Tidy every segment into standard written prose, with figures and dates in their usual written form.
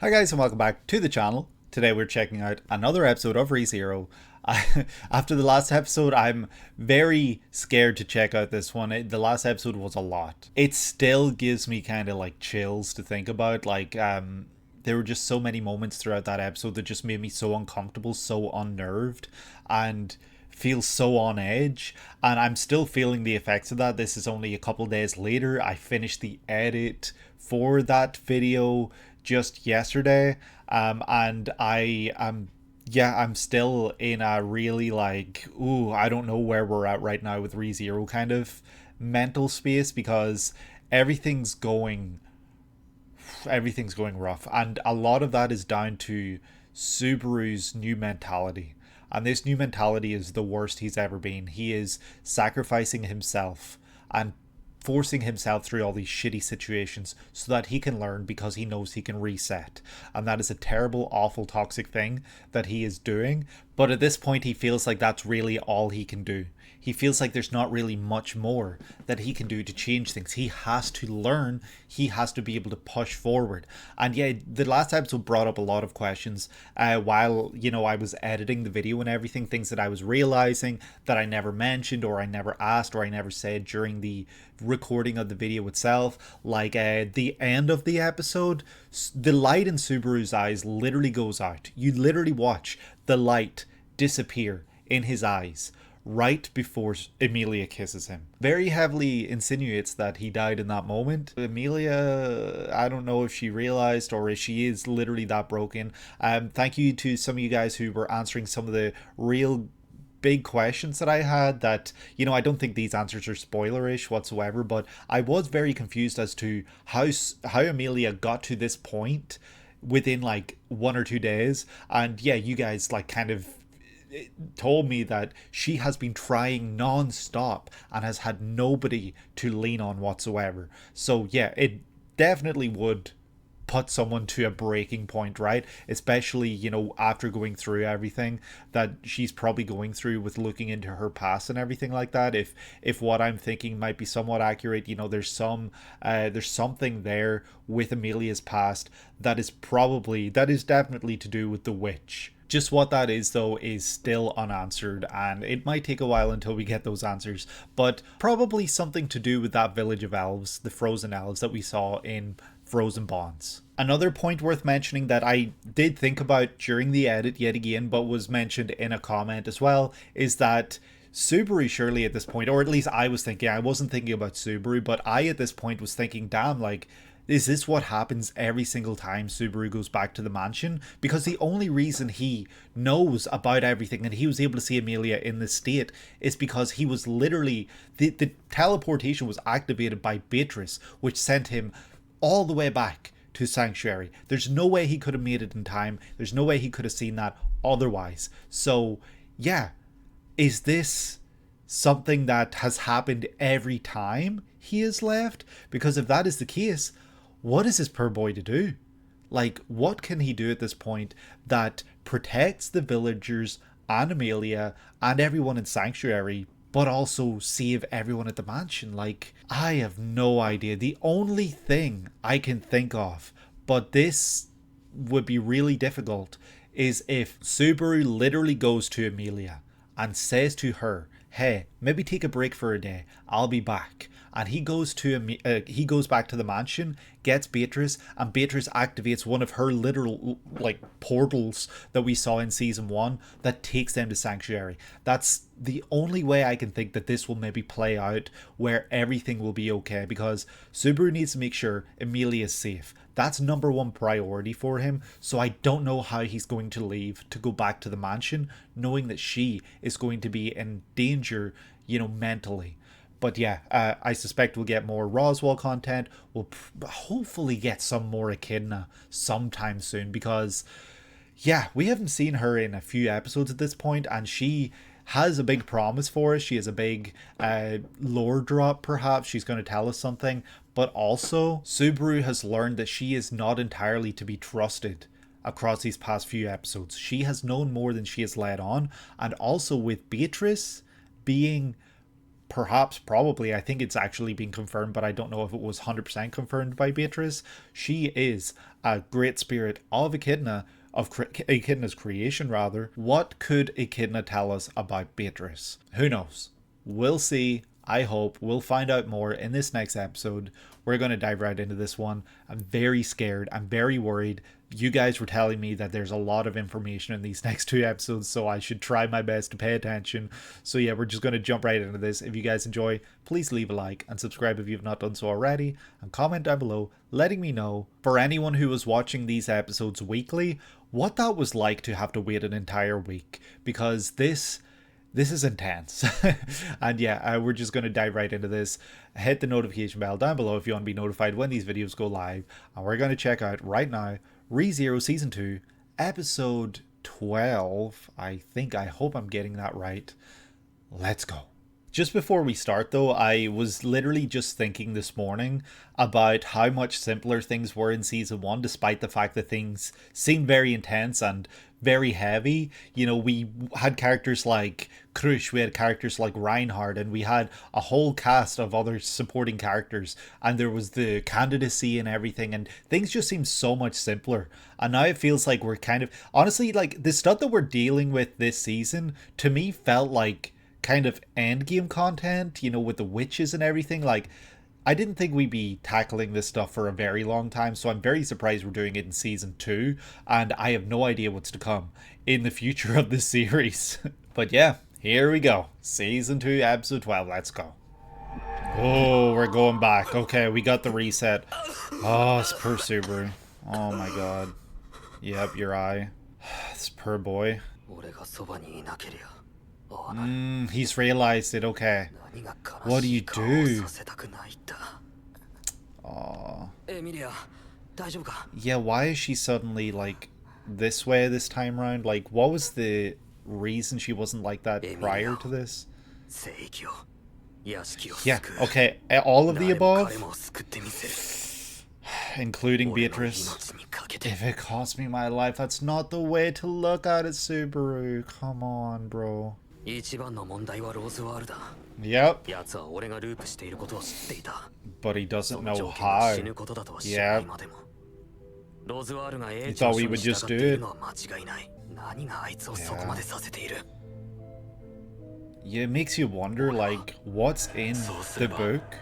Hi guys and welcome back to the channel. Today we're checking out another episode of ReZero. After the last episode, I'm very scared to check out this one. The last episode was a lot. It still gives me kind of like chills to think about. There were just so many moments throughout that episode that just made me so uncomfortable, so unnerved, and feel so on edge. And I'm still feeling the effects of that. This is only a couple days later. I finished the edit for that video just yesterday, and I am I'm still in a really like, ooh, I don't know where we're at right now with ReZero kind of mental space, because everything's going everything's going rough, and a lot of that is down to Subaru's new mentality. And this new mentality is the worst he's ever been. He is sacrificing himself and forcing himself through all these shitty situations so that he can learn, because he knows he can reset. And that is a terrible, awful, toxic thing that he is doing. But at this point, he feels like that's really all he can do. He feels like there's not really much more that he can do to change things. He has to learn. He has to be able to push forward. And yeah, the last episode brought up a lot of questions while, I was editing the video and everything, things that I was realizing that I never mentioned, or I never asked, or I never said during the recording of the video itself. Like the end of the episode, the light in Subaru's eyes literally goes out. You literally watch the light disappear in his eyes right before Emilia kisses him. Very heavily insinuates that he died in that moment. Emilia, I don't know if she realized or if she is literally that broken. Thank you to some of you guys who were answering some of the real big questions that I had that, I don't think these answers are spoilerish whatsoever, but I was very confused as to how Emilia got to this point within like 1 or 2 days. And yeah, you guys like kind of told me that she has been trying non-stop and has had nobody to lean on whatsoever. So yeah, it definitely would put someone to a breaking point, right? Especially, after going through everything that she's probably going through with looking into her past and everything like that. If what I'm thinking might be somewhat accurate, there's something there with Emilia's past that is definitely to do with the witch. Just what that is, though, is still unanswered, and it might take a while until we get those answers, but probably something to do with that village of elves, the frozen elves that we saw in Frozen Bonds. Another point worth mentioning that I did think about during the edit yet again, but was mentioned in a comment as well, is that Subaru surely at this point, or at least I was thinking, I wasn't thinking about Subaru, but I at this point was thinking, damn, like, is this what happens every single time Subaru goes back to the mansion? Because the only reason he knows about everything and he was able to see Emilia in this state is because he was literally, the teleportation was activated by Beatrice, which sent him all the way back to Sanctuary. There's no way he could have made it in time. There's no way he could have seen that otherwise. So yeah, is this something that has happened every time he is left? Because if that is the case, what is this poor boy to do? Like, what can he do at this point that protects the villagers and Amelia and everyone in Sanctuary, but also save everyone at the mansion? Like, I have no idea. The only thing I can think of, but this would be really difficult, is if Subaru literally goes to Amelia and says to her, hey, maybe take a break for a day, I'll be back. And he goes back to the mansion, gets Beatrice, and Beatrice activates one of her literal like portals that we saw in season 1 that takes them to Sanctuary. That's the only way I can think that this will maybe play out, where everything will be okay, because Subaru needs to make sure Emilia is safe. That's number one priority for him. So I don't know how he's going to leave to go back to the mansion, knowing that she is going to be in danger, mentally. But yeah, I suspect we'll get more Roswell content. We'll hopefully get some more Echidna sometime soon, because yeah, we haven't seen her in a few episodes at this point, and she has a big promise for us. She has a big lore drop, perhaps. She's going to tell us something. But also, Subaru has learned that she is not entirely to be trusted across these past few episodes. She has known more than she has let on. And also with Beatrice being perhaps, probably, I think it's actually been confirmed, but I don't know if it was 100% confirmed by Beatrice. She is a great spirit of Echidna, of Echidna's creation, rather. What could Echidna tell us about Beatrice? Who knows? We'll see. I hope we'll find out more in this next episode. We're going to dive right into this one. I'm very scared. I'm very worried. You guys were telling me that there's a lot of information in these next 2 episodes, so I should try my best to pay attention. So yeah, we're just going to jump right into this. If you guys enjoy, please leave a like and subscribe if you've not done so already, and comment down below letting me know, for anyone who was watching these episodes weekly, what that was like to have to wait an entire week, because this is intense. And yeah, we're just going to dive right into this. Hit the notification bell down below if you want to be notified when these videos go live. And we're going to check out right now ReZero Season 2, Episode 12. I hope I'm getting that right. Let's go. Just before we start though, I was literally just thinking this morning about how much simpler things were in Season 1, despite the fact that things seemed very intense and very heavy. You know, we had characters like Krush, we had characters like Reinhard, and we had a whole cast of other supporting characters, and there was the candidacy and everything, and things just seem so much simpler. And now it feels like we're kind of, honestly, like the stuff that we're dealing with this season, to me felt like kind of endgame content, you know, with the witches and everything. Like, I didn't think we'd be tackling this stuff for a very long time, so I'm very surprised we're doing it in Season 2, and I have no idea what's to come in the future of this series. But yeah, here we go. Season 2, Episode 12, let's go. Oh, we're going back. Okay, we got the reset. Oh, it's poor Subaru. Oh my god. Yep, your eye. This poor boy. He's realized it, okay. What do you do? Aww. Yeah, why is she suddenly, like, this way this time around? Like, what was the reason she wasn't like that prior to this? Yeah, okay, all of the above? Including Beatrice. If it cost me my life, that's not the way to look at it, Subaru. Come on, bro. Yep. But he doesn't know how. Yeah. He thought we would just do it. Yeah, it makes you wonder, like, what's in the book?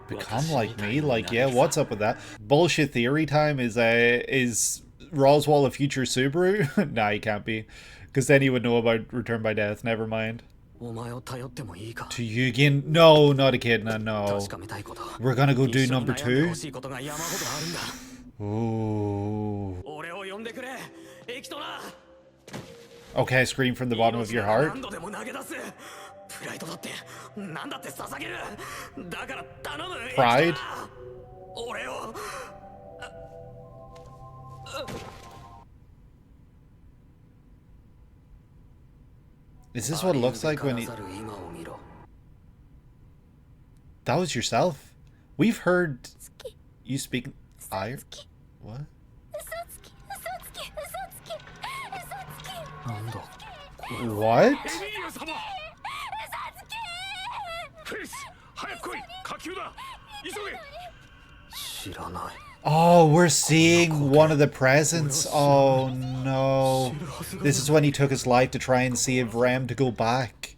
Become like me? Like, yeah, what's up with that? Bullshit theory time. Is Roswell a future Subaru? Nah, he can't be. Because then he would know about Return by Death. Never mind. To Yugen? No, not Echidna, no. We're gonna go do number 2? Ooh. Okay, scream from the bottom of your heart. Pride? Is this what it looks like when he... That was yourself? We've heard you speak... What? What? Oh, we're seeing one of the presents. Oh no. This is when he took his life to try and save Rem to go back.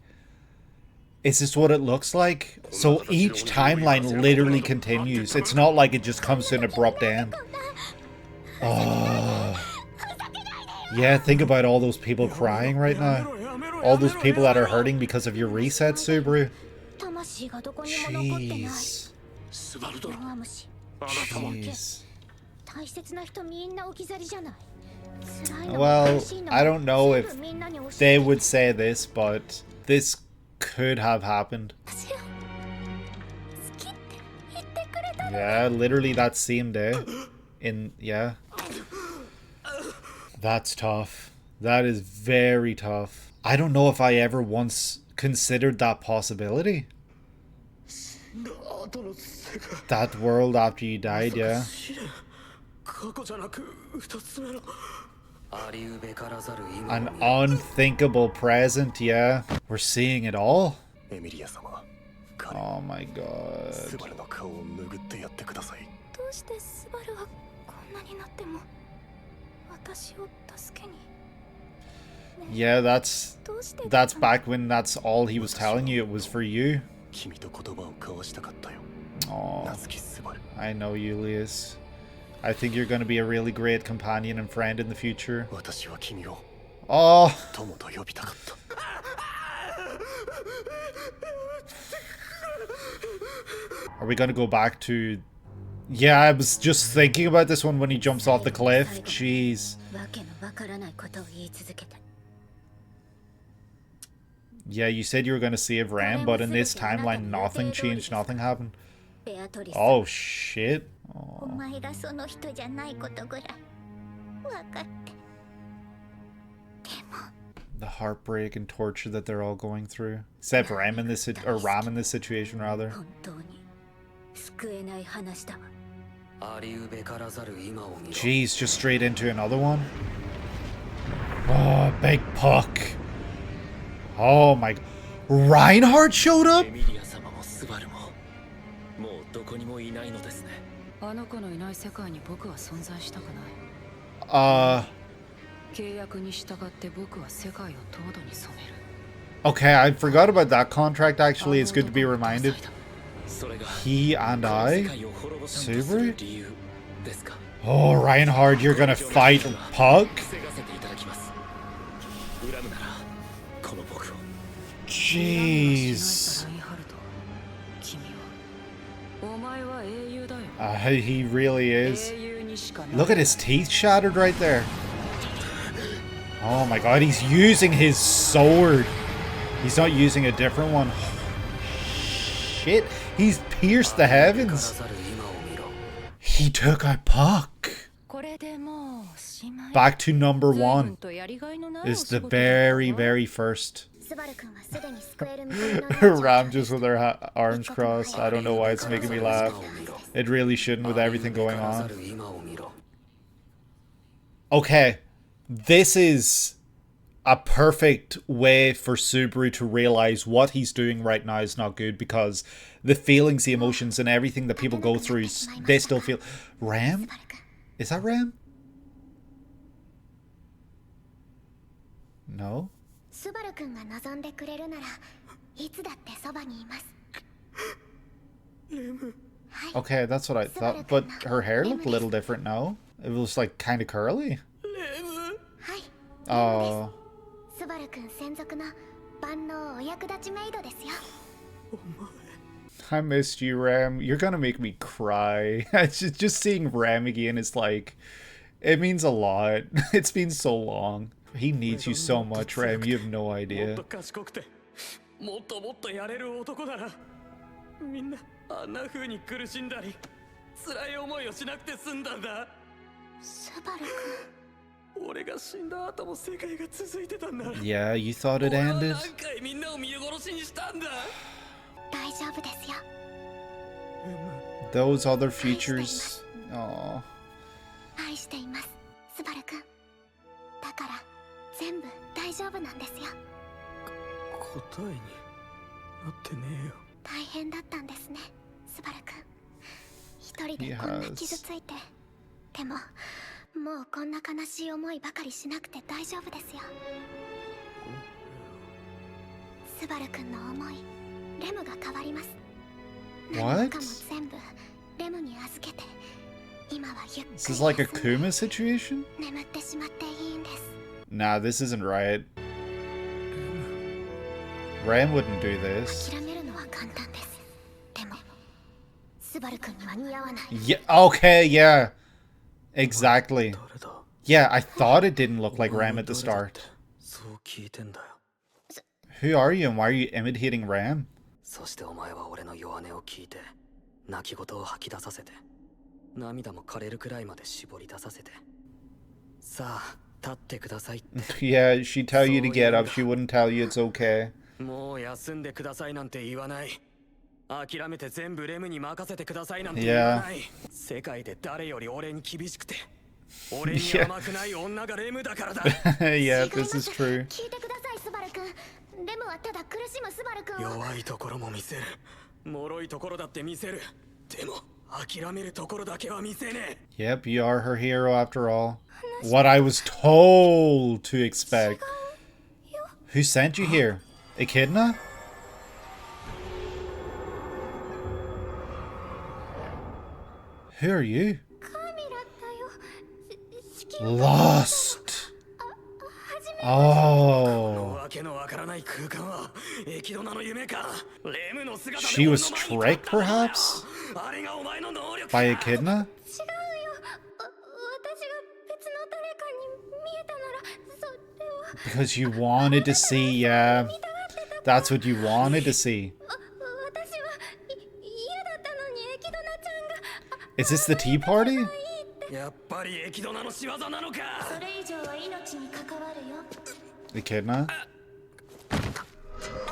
Is this what it looks like? So each timeline literally continues. It's not like it just comes to an abrupt end. Oh. Yeah, think about all those people crying right now. All those people that are hurting because of your reset, Subaru. Jeez. Jeez. Well, I don't know if they would say this, but this could have happened. Yeah, literally that same day. Yeah. That's tough. That is very tough. I don't know if I ever once considered that possibility. That world after you died, yeah. An unthinkable present, yeah. We're seeing it all. Oh my god. スバルの顔を拭ってやってください。どうしてスバルはこんなになっても私を助けに。 Yeah, that's back when that's all he was telling you. It was for you. 君と言葉を交わしたかったよ。 Oh, 夏木スバル。 I know you, Elias. I think you're going to be a really great companion and friend in the future. 私は君を Oh, 友と呼びたかった。 are we going to go back to... Yeah, I was just thinking about this one when he jumps off the cliff. Jeez. Yeah, you said you were going to save Ram, but in this timeline, nothing changed, nothing happened. Oh, shit. Oh. The heartbreak and torture that they're all going through. Except Ram in this situation, rather. Jeez, just straight into another one. Oh, big puck. Oh my... Reinhardt showed up? Okay, I forgot about that contract actually. It's good to be reminded. He and I? Subaru? Oh, Reinhardt, you're gonna fight Puck? Jeez. He really is. Look at his teeth shattered right there. Oh my god, he's using his sword. He's not using a different one. Shit, he's pierced the heavens. He took a Puck. Back to number 1 is the very, very first. Ram just with her arms crossed. I don't know why it's making me laugh. It really shouldn't with everything going on. Okay, this is a perfect way for Subaru to realize what he's doing right now is not good, because the feelings, the emotions, and everything that people go through, they still feel... Ram? Is that Ram? No? Okay, that's what I thought, but her hair looked a little different now. It was like kind of curly. Oh. I missed you, Ram. You're gonna make me cry. Just seeing Ram again is like, it means a lot. It's been so long. He needs you so much, Ram. You have no idea. Yeah, you thought it ended? Those other features. Aww. What? This is like a Kuma situation? Nah, this isn't right. Ram wouldn't do this. Yeah, okay, yeah. Exactly. Yeah, I thought it didn't look like Ram at the start. Who are you and why are you imitating Ram? Yeah, she'd tell you to get up, she wouldn't tell you it's okay. Yeah. Yeah, this is true. はただ苦しむスバル君を。弱いところも見せる。脆いところだって見せる。でも諦めるところだけは見せねえ。 Yep, you are her hero after all. What I was told to expect. Who sent you here? Echidna? Who are you? カミラだよ。指揮を Lost. 始め。 Oh. わけのわからない空間はエキドナの夢か。レムの姿で She was 俺の前に tricked, 立ったのだよ。 perhaps? あれがお前の能力 By か。 Echidna? 違うよ。私が別の誰かに見えたならそれは。 Because you wanted to see, yeah. That's what you wanted to see. 私は嫌だったのにエキドナちゃんが。 Is this the tea party? やっぱりエキドナの仕業なのか。それ以上は命に関わるよ。 Echidna?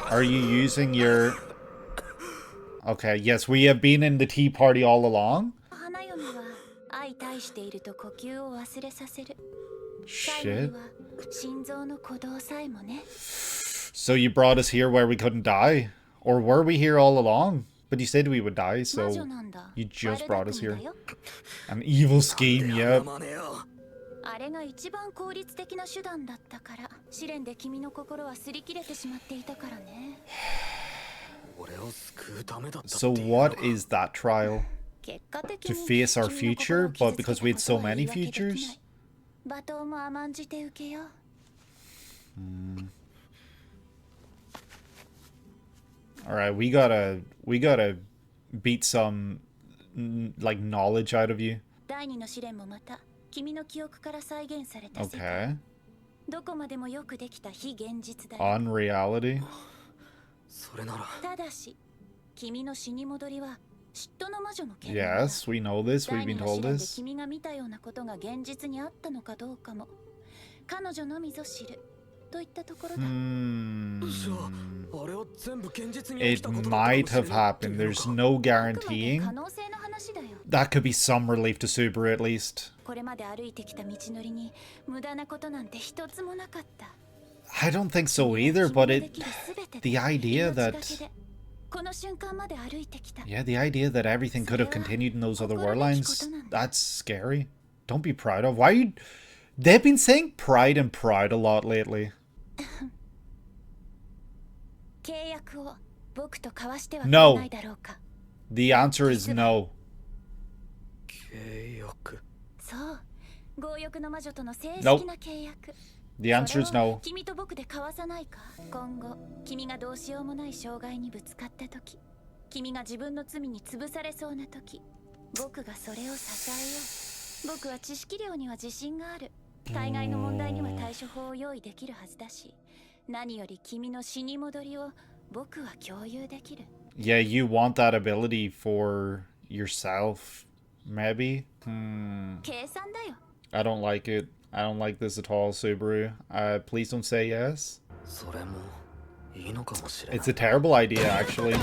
Are you using your... Okay, yes, we have been in the tea party all along. 花嫁は相対していると呼吸を忘れさせる。最後 Shit. には心臓の鼓動さえもね。 So you brought us here where we couldn't die? Or were we here all along? But you said we would die, 魔 so 女なんだ。 you just brought us 悪 here. 巧みだよ。 An evil scheme, や yep. まねえよ。あれが一番効率的な手段だったから試練で君の心は擦り切れてしまっていたからね。俺を救うためだったって So いうの what か。 is that trial? 結果的 To に face our 君の心を future, 傷 but つけ because た we had こと so は many 言い訳できない。 futures? 罵倒も甘んじて受けよう。 Alright, we gotta beat some like knowledge out of you. 第二の試練もまた君の記憶から再現された世界。 Okay. どこまでもよくできた非現実だよ。 On reality. それならただし君の死に戻りは嫉妬の魔女の件。 Yes, we know this. We've 第二 been の試 told 練で this. 君が見たようなことが現実にあったのかどうかも彼女のみぞ知るといったところだ。じゃ Hmm. ああれは全部現実に起き It たことだったかも might しれ have ないっていう happened. の There's か。 no あくまで guaranteeing. 可能性の話だよ。 That could be some relief to Subaru at least. これまで歩いてきた道のりに無駄なことなんて一つもなかった。 I don't think so either, but the idea that この瞬間まで歩いてきた。 yeah, the idea that everything could have continued in those other war lines, that's scary. Don't be proud of. Why are you... They've been saying pride and proud a lot lately. 契約を僕と交わしてはくれ No. ないだろうか。 The answer is no. 契約。そう強欲の魔女との正式 Nope. な契約。 The answer is それを no. 君と僕で交わさないか。今後君がどうしようもない障害にぶつかった時、君が自分の罪に潰されそうな時、僕がそれを支えよう。僕は知識量には自信がある。大概の問題には対処法を用意できるはずだし、何より君の死に戻りを僕は共有できる。 Yeah, you want that ability for yourself, maybe? 計算だよ。 I don't like it. I don't like this at all, Subaru. Please don't say yes. それもいいのかもしれない。 It's a terrible idea, actually.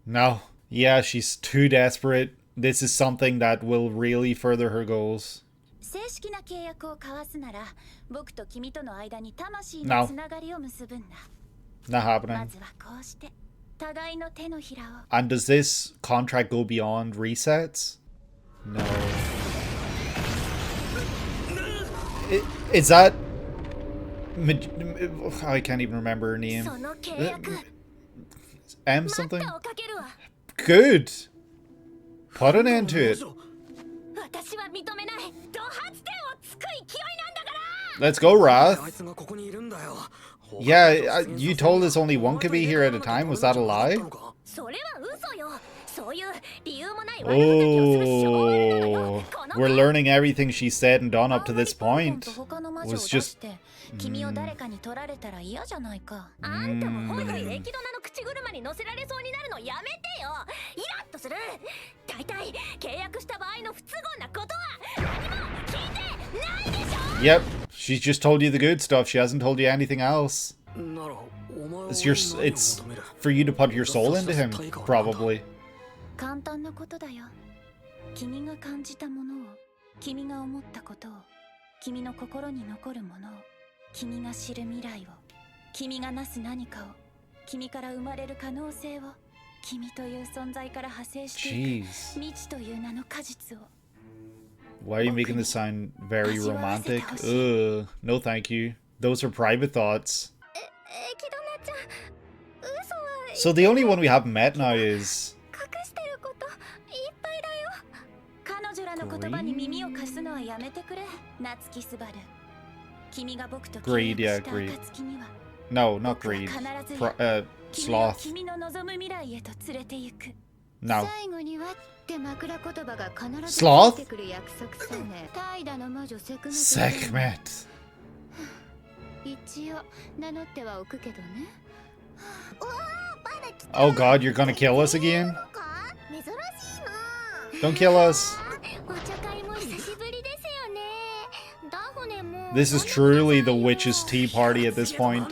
No. Yeah, she's too desperate. This is something that will really further her goals. 正式な契約を交わすなら、僕と君との間に魂のつながりを結ぶんだ。 Not ま happening. ずはこうして互いの手のひらを。 And does this contract go beyond resets? No. Is that... I can't even remember her name. その契約、 M 待 something? ったをかけるわ。 Good. Put an end to it. 私は認めない。ド発展をつく勢いなんだから。 Let's go, あ Wrath. いつがここにいるんだよ。 Yeah, you told us only one could be here at a time. Was that a lie? それは嘘よ。そういう理由もない悪ふざけをする少年なのよ。 Oh, we're learning everything she said and done up to this point. was just 君を誰かに取られたら嫌じゃないか。あんたもホイホイエキドナの口車に乗せられそうになるのやめてよ。イラッとする。大体契約した場合の不都合なことは何も聞いてないでしょ。 Yep, she's just told you the good stuff. She hasn't told you anything else. ならお前は It's for you to put your soul into him, probably. 簡単なことだよ。君が感じたものを、君が思ったことを、君の心に残るものを、君が知る未来を、君がなす何かを、君から生まれる可能性を、君という存在から派生していく Jeez. 未知という名の果実を。 Why are you making this sound very romantic? Ugh. No thank you. Those are private thoughts. キドナちゃん、嘘は So the only one we haven't met now is... 隠してることいっぱいだよ。彼女らの言葉に耳を貸すのはやめてくれ、夏木スバル。君が僕と契 Greed, 約 yeah, した greed. 暁には、 No, 僕 not は greed. 必ず Sloth. 君の望む未来へと連れて行く。 No. 最後にはって枕言葉が必ず Sloth? 出てくる約束さね。怠惰の魔女セクメト。 Sekhmet. 一応名乗ってはおくけどね。 Oh god, you're gonna kill us again? 珍しいな。 Don't kill us. お茶会も久しぶりですよね。ダホネも This is truly the witch's tea party at this point.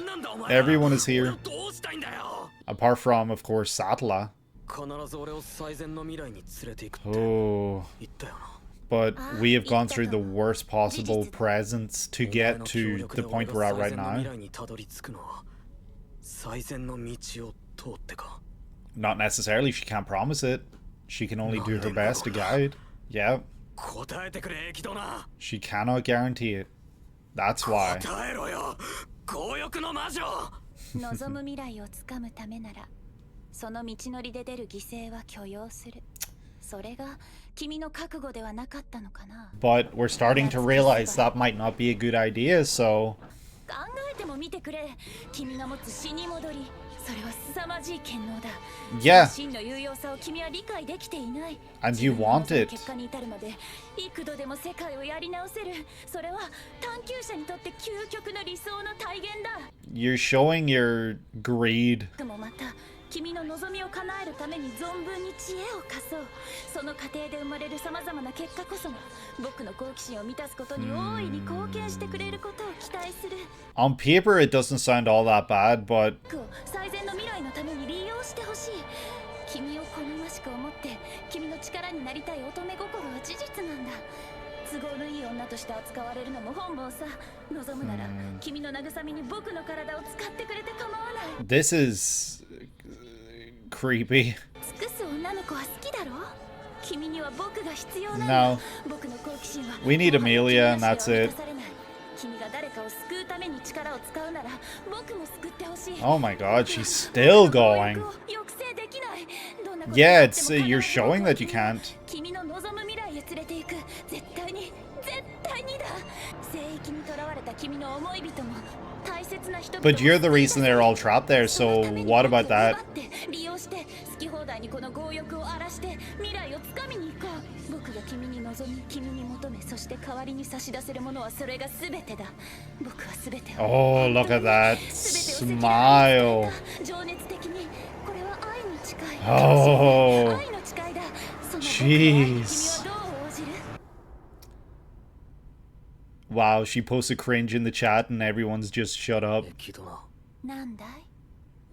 Everyone is here. どうしたいんだよ。 Apart from, of course, Satla. 必ず俺を最善の未来に連れて行くって Oh. 言ったよな。 But we have gone through the worst possible presents to get to the point we're at right 最善の now. 未来にたどり着くのは最善の道を通ってか。 Not necessarily, she can't promise it. She can only do her best to guide. Yeah, 答えてくれ、エキドナ。 she cannot guarantee it. That's why. 答えろよ、強欲の魔女。望む未来をつかむためなら、その道のりで出る犠牲は許容する。それが君の覚悟ではなかったのかな。 But we're starting to realize that might not be a good idea, so... 考えても見てくれ。君が持つ死に戻り、それは凄まじい権能だ。 Yeah. 真の有用さを君は理解できていない。 And you want it. 結果に至るまで幾度でも世界をやり直せる。それは探求者にとって究極の理想の体現だ。 You're showing your greed. 僕もまた君の望みを叶えるために存分に知恵を貸そう。その過程で生まれる様々な結果こそが僕の好奇心を満たすことに大いに貢献してくれることを期待する。 On paper, it doesn't sound all that bad, but 僕を最善の未来のために利用してほしい。君を好ましく思って君の力になりたい乙女心は事実なんだ。都合のいい女として扱われるのも本望さ。望むなら君の慰めに僕の体を使ってくれて構わない。 this is creepy. 尽くす女の子は好きだろ。君には僕が必要なんだ。 No. 僕の好奇心は We need Amelia, and that's it. 君が誰かを救うために力を使うなら僕も救ってほしい。 Oh my god, she's still going. 抑制できない。どんなこと Yeah, があって it's も you're showing that you can't. 君の望む未来へ連れて行く。絶対にだ。聖域に囚われた君の思い人も大切な人々も But you're the reason they're all trapped there, so what about that? 利用して好き放題にこの強欲を荒らして未来をつかみに行こう。僕が君に望み、君に求め、そして代わりに差し出せるものはそれが全てだ。僕は全てを Oh, look at that 全てを赤裸々 smile. に伝えた。情熱的にこれは愛に近い。 Oh. 愛の誓いだ。その僕の愛に Jeez. 君はどう応じる？ Wow, she posted cringe in the chat and everyone's just shut up. エキドナ、なんだい？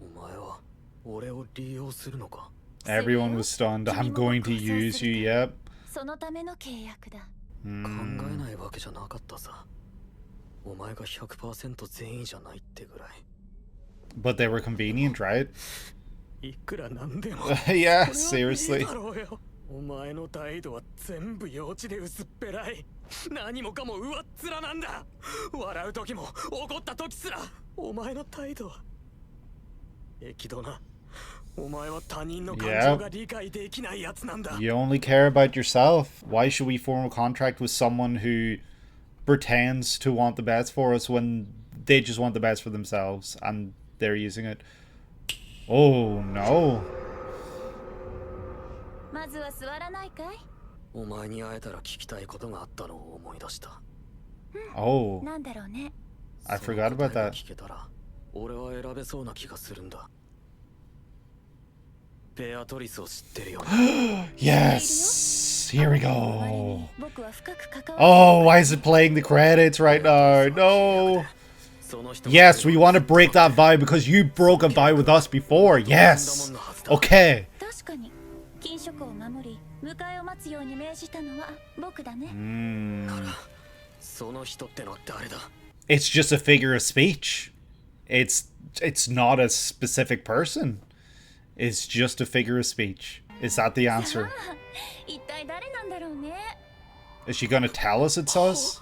お前は俺を利用するのか。 Everyone was stunned. I'm going to use you, yep. そのための契約だ。考えないわけじゃなかったさ。お前が 100% 善意じゃないってぐらい。 But they were convenient, right? いくらなんでも Yeah, それはいい seriously. だろうよ。お前の態度は全部幼稚で薄っぺらい。何もかも上っ面なんだ。笑う時も怒った時すらお前の態度は。エキドナ、お前は他人の感情が理解できないやつなんだ。 You only care about yourself. Why should we form a contract with someone who pretends to want the best for us when they just want the best for themselves and they're using it? Oh no. まずは座らないかい？お前に会えたら聞きたいことがあったのを思い出した。 Oh, なんだろうね。 I forgot about その答えが that. 聞けたら俺は選べそうな気がするんだ。ベアトリスを知ってるよね。 Yes. Here we go. 僕は深く関わ Oh, why is it playing the credits right now? No. その人 Yes, we want to break that vow because you broke a vow with us before. Yes. Okay. 確かに禁食を守り迎えを待つように命じたのは僕だね。 Mm. その人ってのは誰だ？ It's just a figure of speech. It's not a specific person. It's just a figure of speech. Is that the answer? 一体誰なんだろうね。 Is she gonna tell us it's us?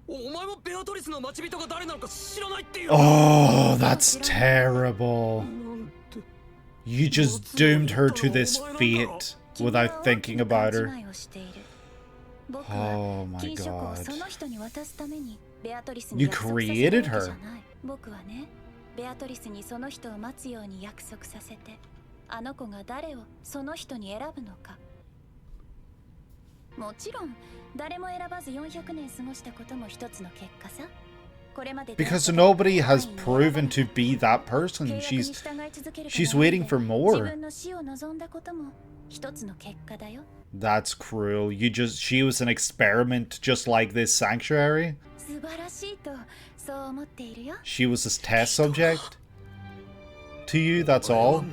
お前もベアトリスの待ち人が誰なのか知らないっていう。 Oh, that's terrible. You just doomed her to this fate without thinking about her. Oh my god. You created her. 僕はね、ベアトリスにその人を待つように約束させて、あの子が誰をその人に選ぶのか。もちろん誰も選ばず400年過ごしたことも一つの結果さ。Because nobody has proven to be that person. She's waiting for more. That's cruel. She was an experiment just like this sanctuary. She was a test subject to you, that's all.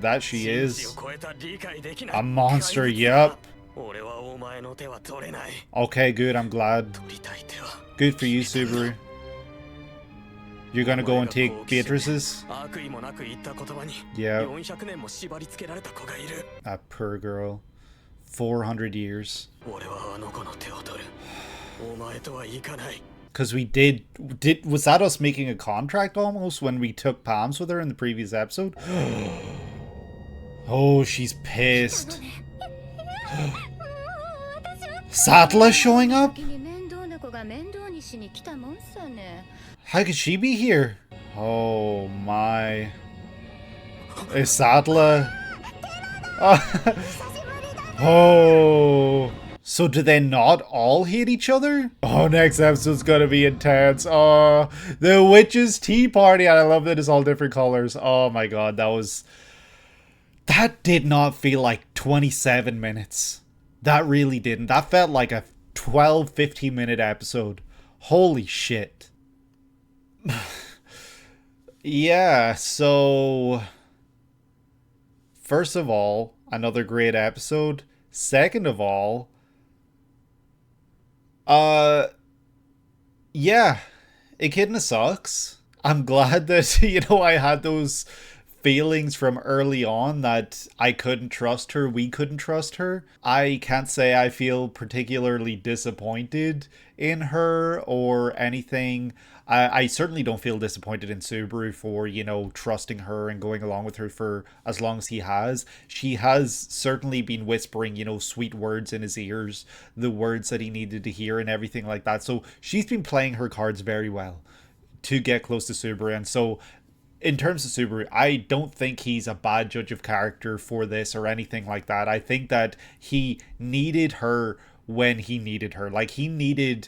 That she is. A monster, yep. Okay, good, I'm glad. Good for you, Subaru. You're gonna go and take Beatrice's? Yeah. That poor girl. 400 years. Because we did was that us making a contract almost when we took palms with her in the previous episode? Oh, she's pissed. Sattler showing up? How could she be here? Oh my. Is Sattler? Oh. So do they not all hate each other? Oh, next episode's gonna be intense. Oh, the witches' tea party. And I love that it's all different colors. Oh my god, that did not feel like 27 minutes. That really didn't. That felt like a 12-15 minute episode. Holy shit. Yeah, so first of all, another great episode. Second of all, yeah, Echidna sucks. I'm glad that, I had those feelings from early on that I couldn't trust her, we couldn't trust her. I can't say I feel particularly disappointed in her or anything. I certainly don't feel disappointed in Subaru for, trusting her and going along with her for as long as he has. She has certainly been whispering, sweet words in his ears, the words that he needed to hear and everything like that. So she's been playing her cards very well to get close to Subaru. And so in terms of Subaru, I don't think he's a bad judge of character for this or anything like that. I think that he needed her when he needed her. Like, he needed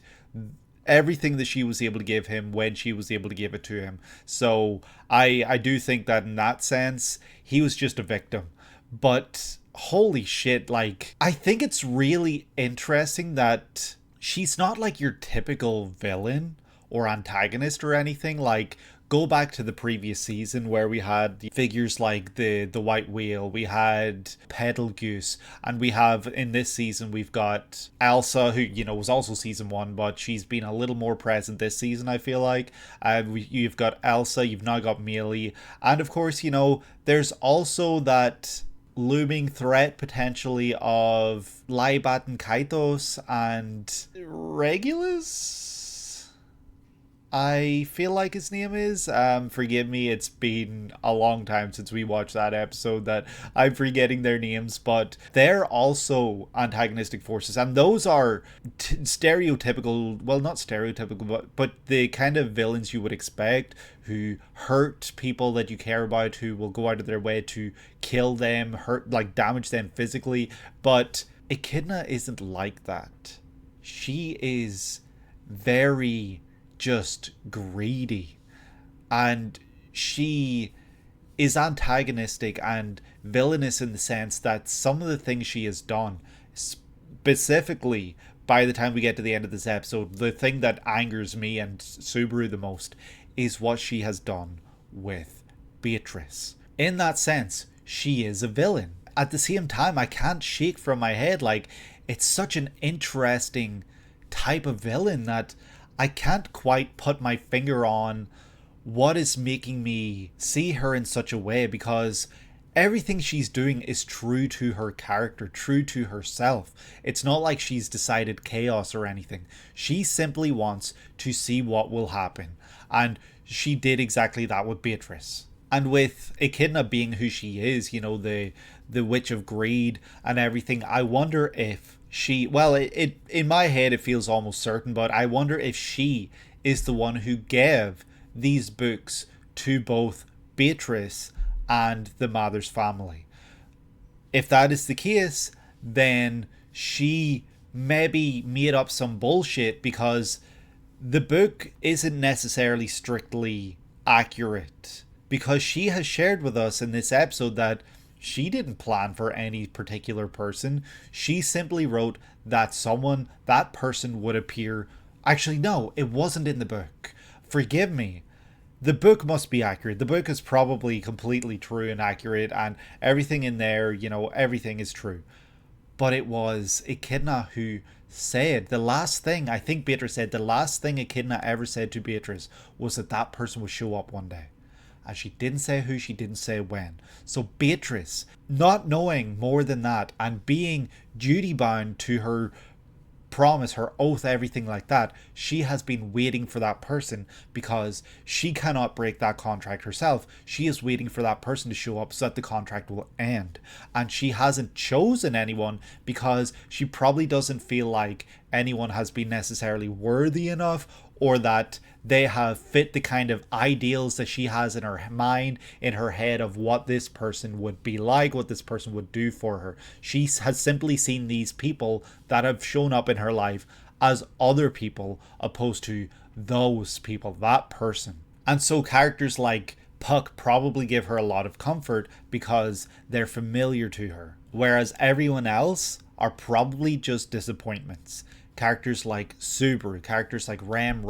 everything that she was able to give him when she was able to give it to him. So I do think that in that sense, he was just a victim. But holy shit, like, I think it's really interesting that she's not like your typical villain or antagonist or anything. Like, go back to the previous season where we had figures like the White Whale, we had Pedal Goose, and we have in this season we've got Elsa, who was also season 1, but she's been a little more present this season, I feel like. You've got Elsa, you've now got Melee, and of course, there's also that looming threat potentially of Laibat and Kaitos and Regulus, I feel like his name is. Forgive me, it's been a long time since we watched that episode that I'm forgetting their names, but they're also antagonistic forces, and those are stereotypical, well, not stereotypical, but the kind of villains you would expect, who hurt people that you care about, who will go out of their way to kill them, damage them physically. But Echidna isn't like that. She is very just greedy, and she is antagonistic and villainous in the sense that some of the things she has done, specifically by the time we get to the end of this episode, the thing that angers me and Subaru the most is what she has done with Beatrice. In that sense, she is a villain. At the same time, I can't shake from my head, like, it's such an interesting type of villain that I can't quite put my finger on what is making me see her in such a way, because everything she's doing is true to her character, true to herself. It's not like she's decided chaos or anything. She simply wants to see what will happen. And she did exactly that with Beatrice. And with Echidna being who she is, you know, the witch of greed and everything, I wonder if she, well, it in my head it feels almost certain, but I wonder if she is the one who gave these books to both Beatrice and the Mathers family. If that is the case, then she maybe made up some bullshit, because the book isn't necessarily strictly accurate, because she has shared with us in this episode that she didn't plan for any particular person. She simply wrote that that person would appear. Actually, no, it wasn't in the book. Forgive me. The book must be accurate. The book is probably completely true and accurate, and everything in there, you know, everything is true. But it was Echidna who said, the last thing, I think Beatrice said, the last thing Echidna ever said to Beatrice was that that person would show up one day. And she didn't say who, she didn't say when. So Beatrice, not knowing more than that and being duty bound to her promise, her oath, everything like that, she has been waiting for that person, because she cannot break that contract herself. She is waiting for that person to show up so that the contract will end. And she hasn't chosen anyone because she probably doesn't feel like anyone has been necessarily worthy enough, or that they have fit the kind of ideals that she has in her mind, in her head, of what this person would be like, what this person would do for her. She has simply seen these people that have shown up in her life as other people, opposed to those people, that person. And so characters like Puck probably give her a lot of comfort because they're familiar to her, whereas everyone else are probably just disappointments. Characters like Subaru, characters like Ram,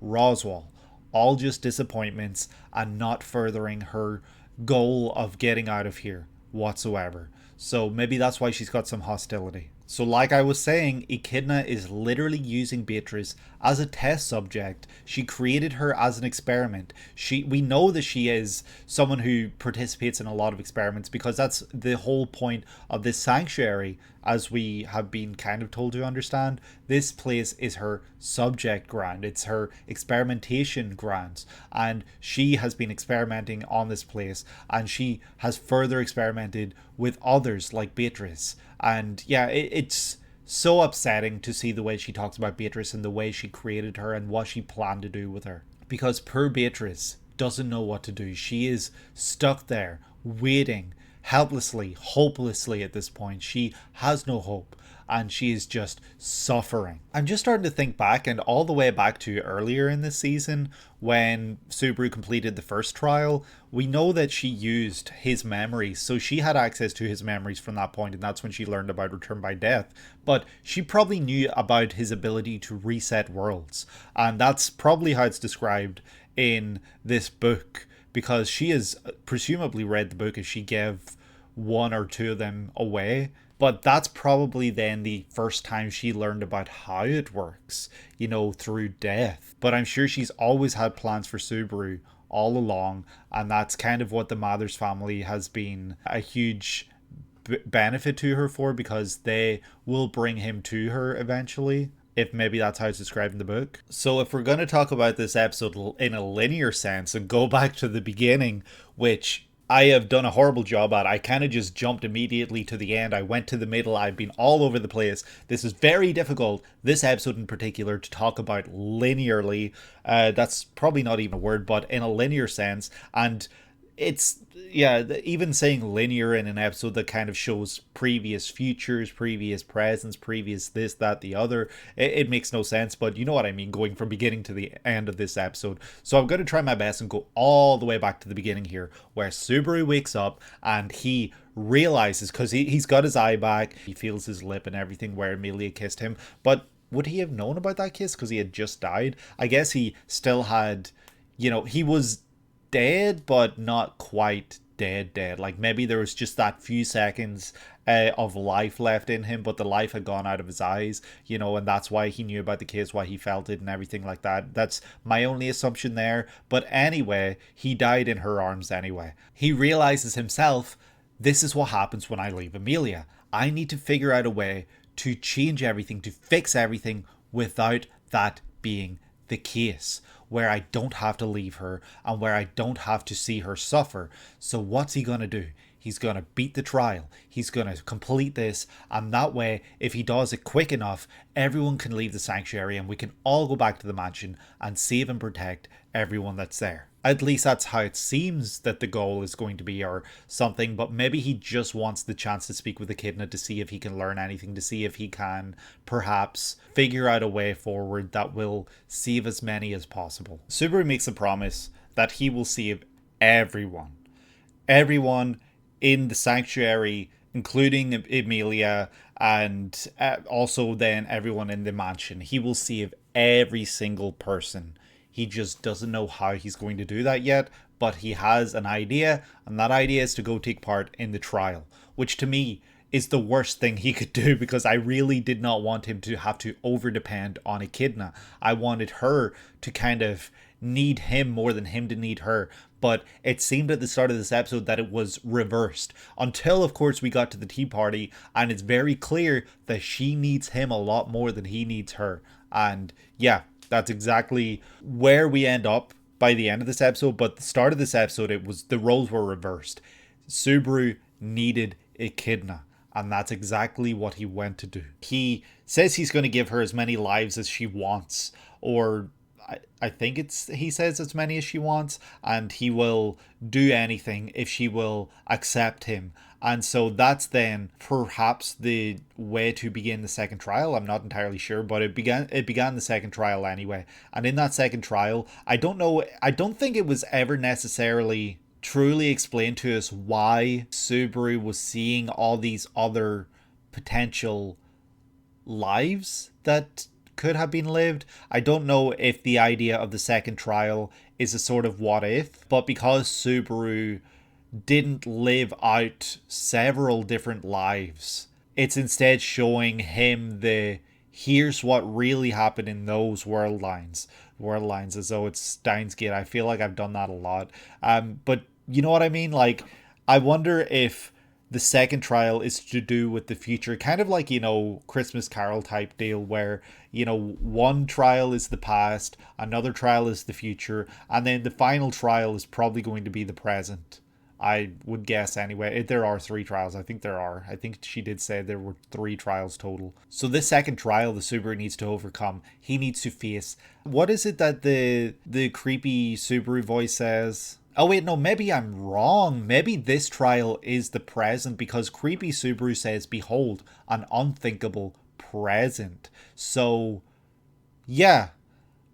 Roswell, all just disappointments and not furthering her goal of getting out of here whatsoever. So maybe that's why she's got some hostility. So like I was saying, Echidna is literally using Beatrice as a test subject. She created her as an experiment. We know that she is someone who participates in a lot of experiments, because that's the whole point of this sanctuary, as we have been kind of told to understand. This place is her subject ground. It's her experimentation grounds. And she has been experimenting on this place, and she has further experimented with others like Beatrice. And yeah, it's so upsetting to see the way she talks about Beatrice and the way she created her and what she planned to do with her. Because poor Beatrice doesn't know what to do. She is stuck there, waiting, helplessly, hopelessly at this point. She has no hope, and she is just suffering. I'm just starting to think back, and all the way back to earlier in this season when Subaru completed the first trial. We know that she used his memories, so she had access to his memories from that point, and that's when she learned about Return by Death. But she probably knew about his ability to reset worlds, and that's probably how it's described in this book, because she has presumably read the book as she gave one or two of them away. But that's probably then the first time she learned about how it works, you know, through death. But I'm sure she's always had plans for Subaru all along, and that's kind of what the Mathers family has been a huge benefit to her for, because they will bring him to her eventually, if maybe that's how it's described in the book. So if we're going to talk about this episode in a linear sense and go back to the beginning, which I have done a horrible job at. I kind of just jumped immediately to the end. I went to the middle. I've been all over the place. This is very difficult, this episode in particular, to talk about linearly. That's probably not even a word, but in a linear sense. And it's, yeah, even saying linear in an episode that kind of shows previous futures, previous presents, previous this, that, the other, it makes no sense. But you know what I mean, going from beginning to the end of this episode. So I'm going to try my best and go all the way back to the beginning here, where Subaru wakes up and he realizes, because he's got his eye back, he feels his lip and everything where Amelia kissed him. But would he have known about that kiss because he had just died? I guess he still had, you know, he was dead but not quite dead. Like maybe there was just that few seconds of life left in him, but the life had gone out of his eyes, you know, and that's why he knew about the case, why he felt it and everything like that. That's my only assumption there. But anyway, he died in her arms anyway. He realizes himself, this is what happens when I leave Emilia. I need to figure out a way to change everything, to fix everything without that being the case, where I don't have to leave her and where I don't have to see her suffer. So what's he gonna do? He's going to beat the trial. He's going to complete this. And that way, if he does it quick enough, everyone can leave the sanctuary and we can all go back to the mansion and save and protect everyone that's there. At least that's how it seems that the goal is going to be or something. But maybe he just wants the chance to speak with Echidna to see if he can learn anything, to see if he can perhaps figure out a way forward that will save as many as possible. Subaru makes a promise that he will save everyone. Everyone in the sanctuary, including Emilia, and also then everyone in the mansion. He will save every single person. He just doesn't know how he's going to do that yet, but he has an idea, and that idea is to go take part in the trial, which to me is the worst thing he could do, because I really did not want him to have to over-depend on Echidna. I wanted her to kind of need him more than him to need her. But it seemed at the start of this episode that it was reversed. Until, of course, we got to the tea party, and it's very clear that she needs him a lot more than he needs her. And yeah, that's exactly where we end up by the end of this episode. But the start of this episode, it was the roles were reversed. Subaru needed Echidna, and that's exactly what he went to do. He says he's going to give her as many lives as she wants, or I think he says as many as she wants, and he will do anything if she will accept him. And so that's then perhaps the way to begin the second trial. I'm not entirely sure, but it began the second trial anyway. And in that second trial, I don't think it was ever necessarily truly explained to us why Subaru was seeing all these other potential lives that could have been lived. I don't know if the idea of the second trial is a sort of what if, but because Subaru didn't live out several different lives, it's instead showing him here's what really happened in those world lines as though it's Steins Gate. I feel like I've done that a lot, but you know what I mean? Like, I wonder if the second trial is to do with the future, kind of like, you know, Christmas Carol type deal where, you know, one trial is the past, another trial is the future, and then the final trial is probably going to be the present. I would guess anyway. There are 3 trials. I think there are. I think she did say there were 3 trials total. So this second trial the Subaru needs to overcome. He needs to face... What is it that the creepy Subaru voice says? Oh wait, no, maybe I'm wrong. Maybe this trial is the present, because creepy Subaru says, behold, an unthinkable present. So, yeah,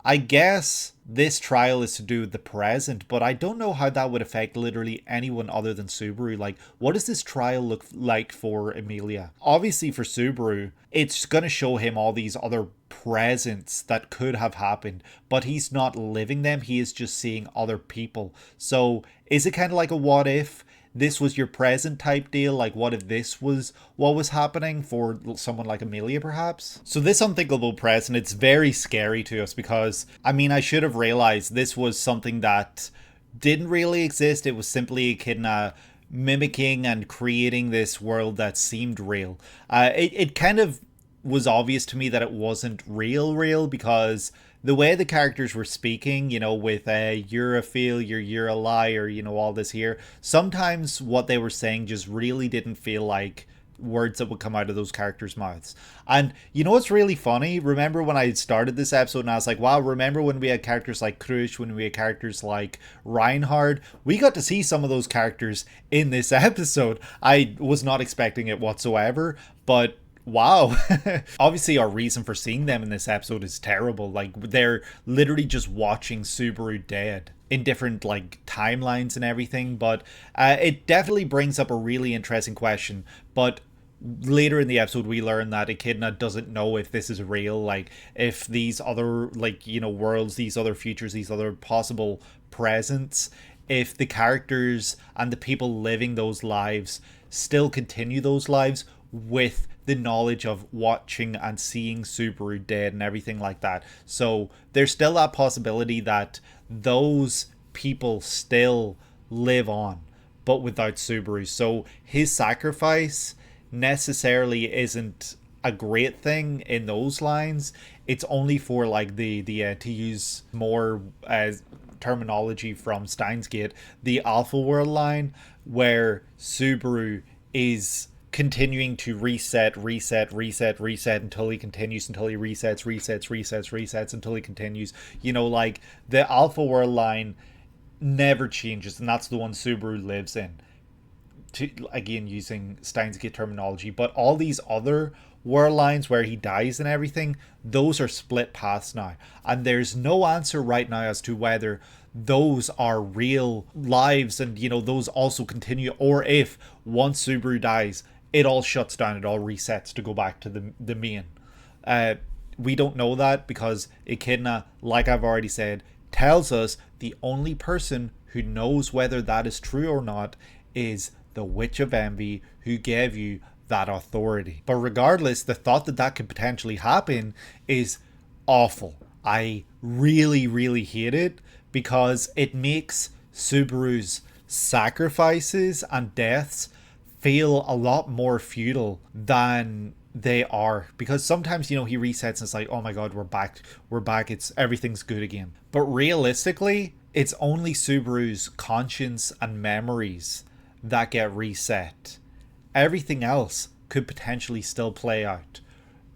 I guess this trial is to do with the present, but I don't know how that would affect literally anyone other than Subaru. Like, what does this trial look like for Emilia? Obviously for Subaru, it's going to show him all these other presents that could have happened, but he's not living them. He is just seeing other people. So is it kind of like a what if this was your present type deal? Like, what if this was what was happening for someone like Emilia, perhaps? So this unthinkable present, it's very scary to us, because, I mean, I should have realized this was something that didn't really exist. It was simply Echidna mimicking and creating this world that seemed real. It kind of was obvious to me that it wasn't real, because the way the characters were speaking, you know, with you're a failure, you're a liar, you know, all this here, sometimes what they were saying just really didn't feel like words that would come out of those characters' mouths. And you know what's really funny? Remember when I started this episode and I was like, wow, remember when we had characters like Krush, when we had characters like Reinhard? We got to see some of those characters in this episode. I was not expecting it whatsoever, but wow. Obviously our reason for seeing them in this episode is terrible. Like, they're literally just watching Subaru dead in different like timelines and everything, but it definitely brings up a really interesting question. But later in the episode we learn that Echidna doesn't know if this is real, like if these other, like, you know, worlds, these other futures, these other possible presents, if the characters and the people living those lives still continue those lives with the knowledge of watching and seeing Subaru dead and everything like that. So there's still that possibility that those people still live on, but without Subaru. So his sacrifice necessarily isn't a great thing in those lines. It's only for like the to use more terminology from Steins Gate, the Alpha World line, where Subaru is continuing to reset until he continues, until he resets until he continues. You know, like the Alpha World line never changes, and that's the one Subaru lives in. To, again, using Steins Gate terminology, but all these other world lines where he dies and everything, those are split paths now, and there's no answer right now as to whether those are real lives and, you know, those also continue, or if once Subaru dies, it all shuts down, it all resets to go back to the main. We don't know that because Echidna, like I've already said, tells us the only person who knows whether that is true or not is the Witch of Envy, who gave you that authority. But regardless, the thought that that could potentially happen is awful. I really, really hate it because it makes Subaru's sacrifices and deaths feel a lot more futile than they are, because sometimes, you know, he resets and it's like, oh my god, we're back, it's everything's good again. But realistically, it's only Subaru's conscience and memories that get reset. Everything else could potentially still play out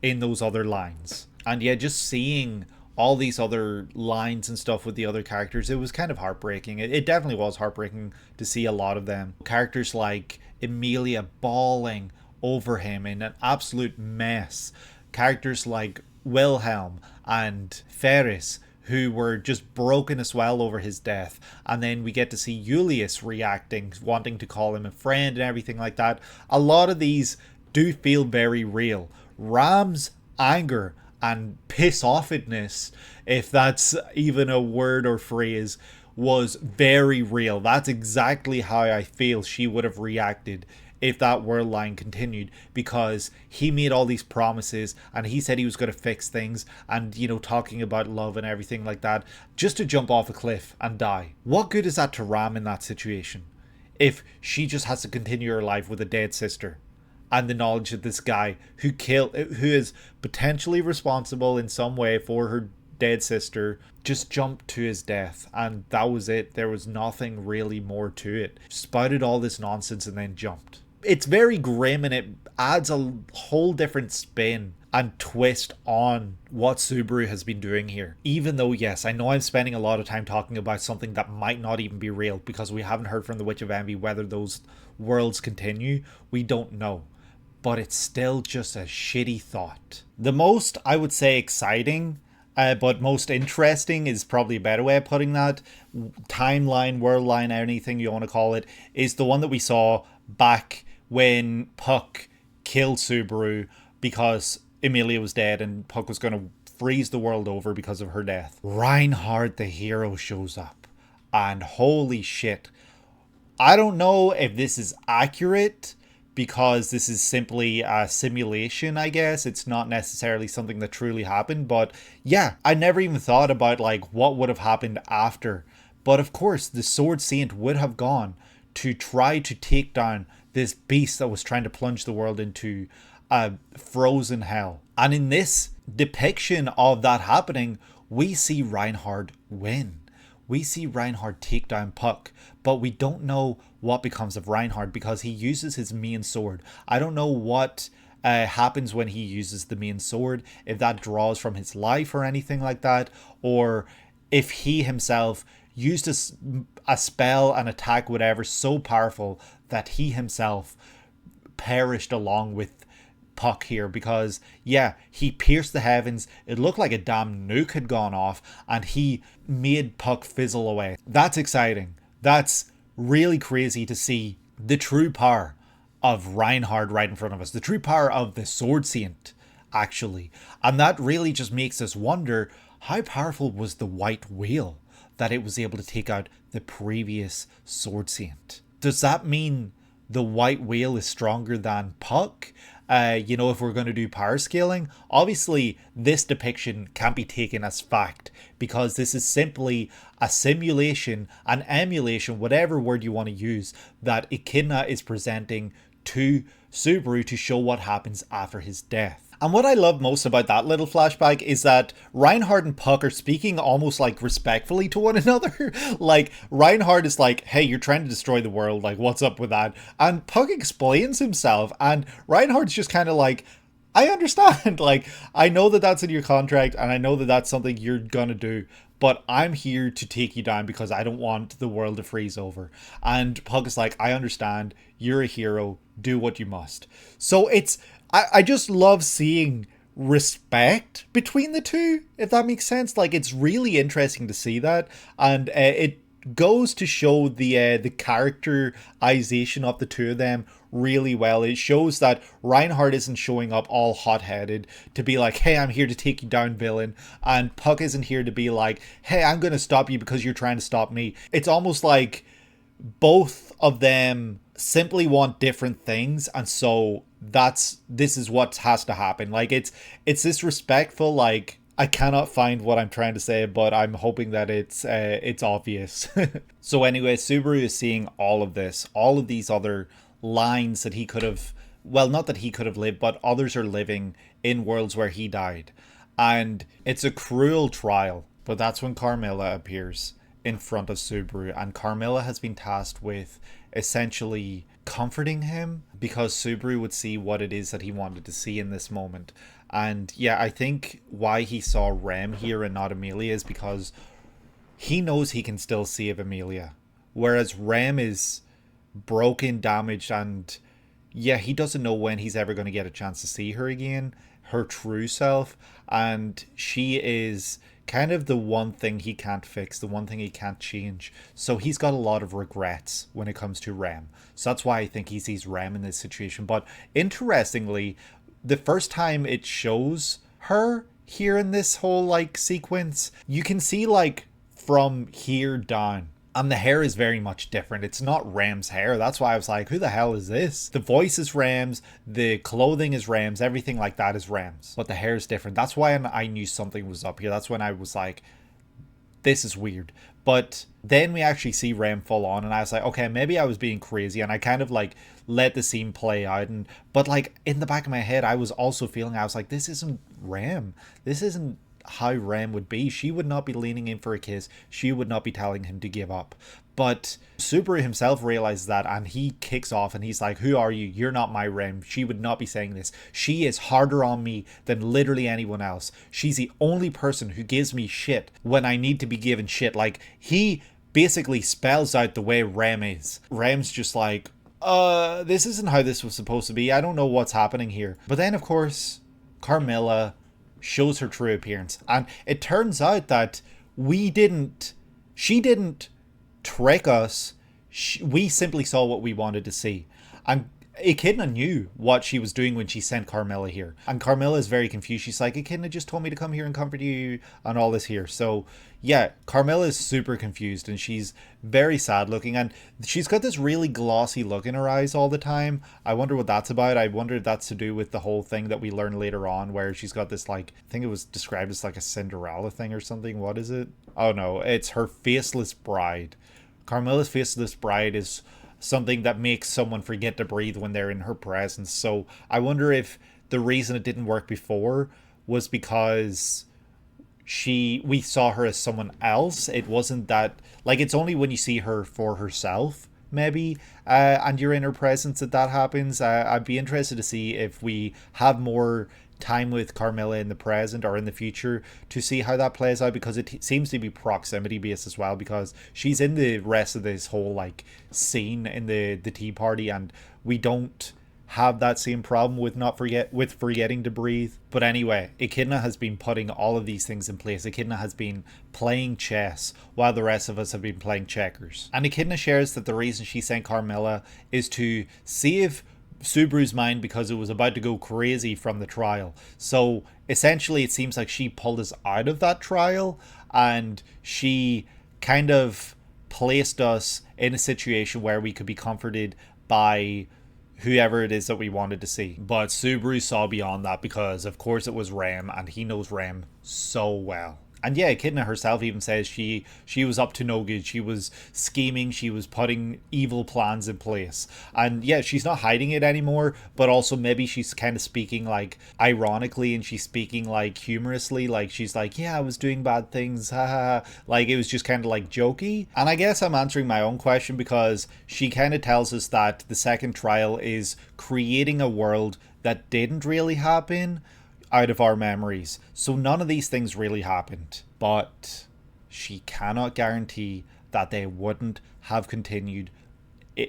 in those other lines. And yeah, just seeing all these other lines and stuff with the other characters, it was kind of heartbreaking. It definitely was heartbreaking to see a lot of them. Characters like Emilia bawling over him in an absolute mess. Characters like Wilhelm and Ferris, who were just broken as well over his death. And then we get to see Julius reacting, wanting to call him a friend and everything like that. A lot of these do feel very real. Ram's anger and piss-offedness, if that's even a word or phrase, was very real. That's exactly how I feel she would have reacted if that world line continued, because he made all these promises and he said he was going to fix things and, you know, talking about love and everything like that, just to jump off a cliff and die. What good is that to Ram in that situation if she just has to continue her life with a dead sister and the knowledge that this guy who is potentially responsible in some way for her dead sister just jumped to his death, and that was it? There was nothing really more to it. Spouted all this nonsense and then jumped. It's very grim, and it adds a whole different spin and twist on what Subaru has been doing here. Even though, yes, I know I'm spending a lot of time talking about something that might not even be real, because we haven't heard from the Witch of Envy whether those worlds continue. We don't know. But it's still just a shitty thought. The most, I would say, exciting, but most interesting is probably a better way of putting that, timeline, world line, anything you want to call it, is the one that we saw back when Puck killed Subaru because Emilia was dead and Puck was going to freeze the world over because of her death. Reinhard the hero shows up, and holy shit, I don't know if this is accurate, because this is simply a simulation, I guess. It's not necessarily something that truly happened, but yeah, I never even thought about like what would have happened after. But of course, the Sword Saint would have gone to try to take down this beast that was trying to plunge the world into a frozen hell. And in this depiction of that happening, we see Reinhard win. We see Reinhard take down Puck, but we don't know what becomes of Reinhard because he uses his main sword. I don't know what happens when he uses the main sword, if that draws from his life or anything like that, or if he himself used a spell, an attack, whatever, so powerful that he himself perished along with Puck here, because yeah, he pierced the heavens, it looked like a damn nuke had gone off, and he made Puck fizzle away. That's exciting. That's really crazy to see the true power of Reinhard right in front of us, the true power of the Sword Saint, actually. And that really just makes us wonder, how powerful was the White Whale that it was able to take out the previous Sword Saint. Does that mean the white whale is stronger than Puck? You know, if we're going to do power scaling, obviously this depiction can't be taken as fact because this is simply a simulation, an emulation, whatever word you want to use, that Echidna is presenting to Subaru to show what happens after his death. And what I love most about that little flashback is that Reinhardt and Puck are speaking almost like respectfully to one another. Like Reinhardt is like, hey, you're trying to destroy the world, like what's up with that? And Puck explains himself and Reinhardt's just kind of like, I understand. Like, I know that that's in your contract and I know that that's something you're gonna do, but I'm here to take you down because I don't want the world to freeze over. And Puck is like, I understand, you're a hero, do what you must. So I just love seeing respect between the two, if that makes sense. Like, it's really interesting to see that, and it goes to show the characterization of the two of them really well. It shows that Reinhardt isn't showing up all hot-headed to be like, hey, I'm here to take you down, villain, and Puck isn't here to be like, hey, I'm going to stop you because you're trying to stop me. It's almost like both of them simply want different things, and so this is what has to happen. Like, it's this respectful, like, I cannot find what I'm trying to say, but I'm hoping that it's obvious. So anyway, Subaru is seeing all of this, all of these other lines that he could have, well, not that he could have lived, but others are living in worlds where he died. And it's a cruel trial, but that's when Carmilla appears in front of Subaru, and Carmilla has been tasked with essentially comforting him because Subaru would see what it is that he wanted to see in this moment. And yeah, I think why he saw Rem here and not Amelia is because he knows he can still save Amelia, whereas Rem is broken, damaged, and yeah, he doesn't know when he's ever going to get a chance to see her again, her true self, and she is kind of the one thing he can't fix, the one thing he can't change. So he's got a lot of regrets when it comes to Rem. So that's why I think he sees Rem in this situation. But interestingly, the first time it shows her here in this whole like sequence, you can see like from here down, and the hair is very much different. It's not Rem's hair. That's why I was like, who the hell is this? The voice is Rem's, the clothing is Rem's, everything like that is Rem's. But the hair is different. That's why I knew something was up here. That's when I was like, this is weird. But then we actually see Rem full on, and I was like, okay, maybe I was being crazy, and I kind of like let the scene play out. But like in the back of my head, I was also feeling, I was like, this isn't Rem. This isn't how Rem would be. She would not be leaning in for a kiss. She would not be telling him to give up. But Subaru himself realizes that, and he kicks off and he's like, who are you? You're not my Rem. She would not be saying this. She is harder on me than literally anyone else. She's the only person who gives me shit when I need to be given shit. Like, he basically spells out the way Rem is. Rem's just like, this isn't how this was supposed to be. I don't know what's happening here. But then, of course, Carmilla shows her true appearance, and it turns out that she didn't trick us. We simply saw what we wanted to see, and Echidna knew what she was doing when she sent Carmilla here, and Carmilla is very confused. She's like, Echidna just told me to come here and comfort you and all this here. So yeah, Carmilla is super confused, and she's very sad looking, and she's got this really glossy look in her eyes all the time. I wonder what that's about. I wonder if that's to do with the whole thing that we learn later on, where she's got this, like, I think it was described as like a Cinderella thing or something. What is it? Oh no, it's her faceless bride. Carmilla's faceless bride is something that makes someone forget to breathe when they're in her presence. So I wonder if the reason it didn't work before was because we saw her as someone else. It wasn't that, like, it's only when you see her for herself, maybe, and you're in her presence that happens. I'd be interested to see if we have more time with Carmilla in the present or in the future to see how that plays out, because it seems to be proximity based as well, because she's in the rest of this whole like scene in the tea party, and we don't have that same problem with forgetting to breathe. But anyway, Echidna has been putting all of these things in place. Echidna has been playing chess while the rest of us have been playing checkers, and Echidna shares that the reason she sent Carmilla is to save Subaru's mind because it was about to go crazy from the trial. So essentially it seems like she pulled us out of that trial, and she kind of placed us in a situation where we could be comforted by whoever it is that we wanted to see. But Subaru saw beyond that because, of course, it was Rem, and he knows Rem so well. And yeah, Echidna herself even says she was up to no good. She was scheming. She was putting evil plans in place. And yeah, she's not hiding it anymore, but also maybe she's kind of speaking like ironically, and she's speaking like humorously. Like she's like, yeah, I was doing bad things. Haha. Like it was just kind of like jokey. And I guess I'm answering my own question because she kind of tells us that the second trial is creating a world that didn't really happen out of our memories. So none of these things really happened. But she cannot guarantee that they wouldn't have continued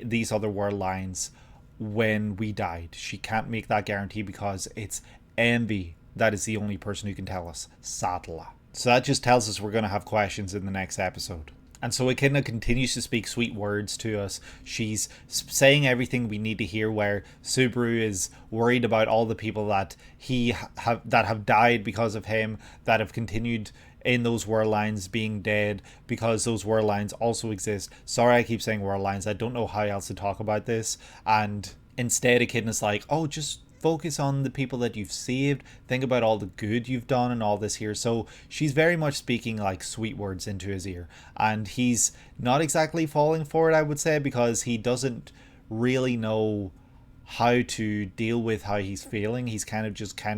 these other world lines when we died. She can't make that guarantee because it's Envy that is the only person who can tell us. Sadla. So that just tells us we're going to have questions in the next episode. And so Echidna continues to speak sweet words to us. She's saying everything we need to hear, where Subaru is worried about all the people that have died because of him, that have continued in those world lines being dead because those world lines also exist. Sorry, I keep saying world lines. I don't know how else to talk about this. And instead, Echidna's like, oh, just focus on the people that you've saved. Think about all the good you've done and all this here. So she's very much speaking like sweet words into his ear. And he's not exactly falling for it, I would say, because he doesn't really know how to deal with how he's feeling. He's kind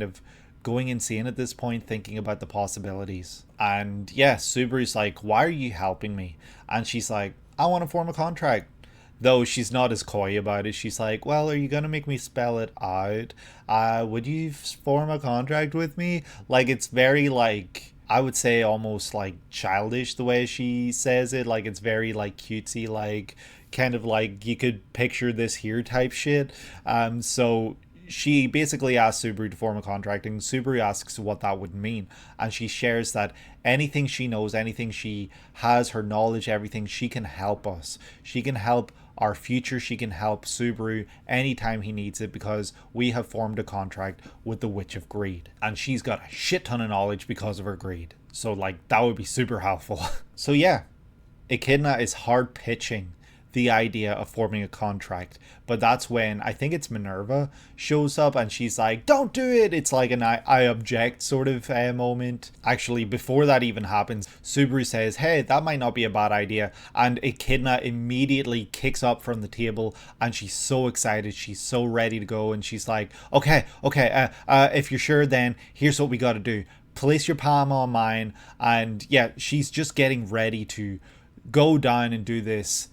of going insane at this point, thinking about the possibilities. And yeah, Subaru's like, why are you helping me? And she's like, I want to form a contract. Though she's not as coy about it. She's like, well, are you going to make me spell it out? Would you form a contract with me? Like, it's very, like, I would say almost, like, childish the way she says it. Like, it's very, like, cutesy, like, kind of like you could picture this here type shit. So she basically asks Subaru to form a contract, and Subaru asks what that would mean. And she shares that anything she knows, anything she has, her knowledge, everything, she can help us. She can help our future. She can help Subaru anytime he needs it because we have formed a contract with the Witch of Greed. And she's got a shit ton of knowledge because of her greed. So, like, that would be super helpful. So, yeah, Echidna is hard pitching the idea of forming a contract, but that's when I think it's Minerva shows up and she's like, don't do it. It's like an I object sort of moment. Actually, before that even happens, Subaru says, hey, that might not be a bad idea, and Echidna immediately kicks up from the table and she's so excited, she's so ready to go, and she's like, okay, if you're sure, then here's what we got to do. Place your palm on mine. And yeah, she's just getting ready to go down and do this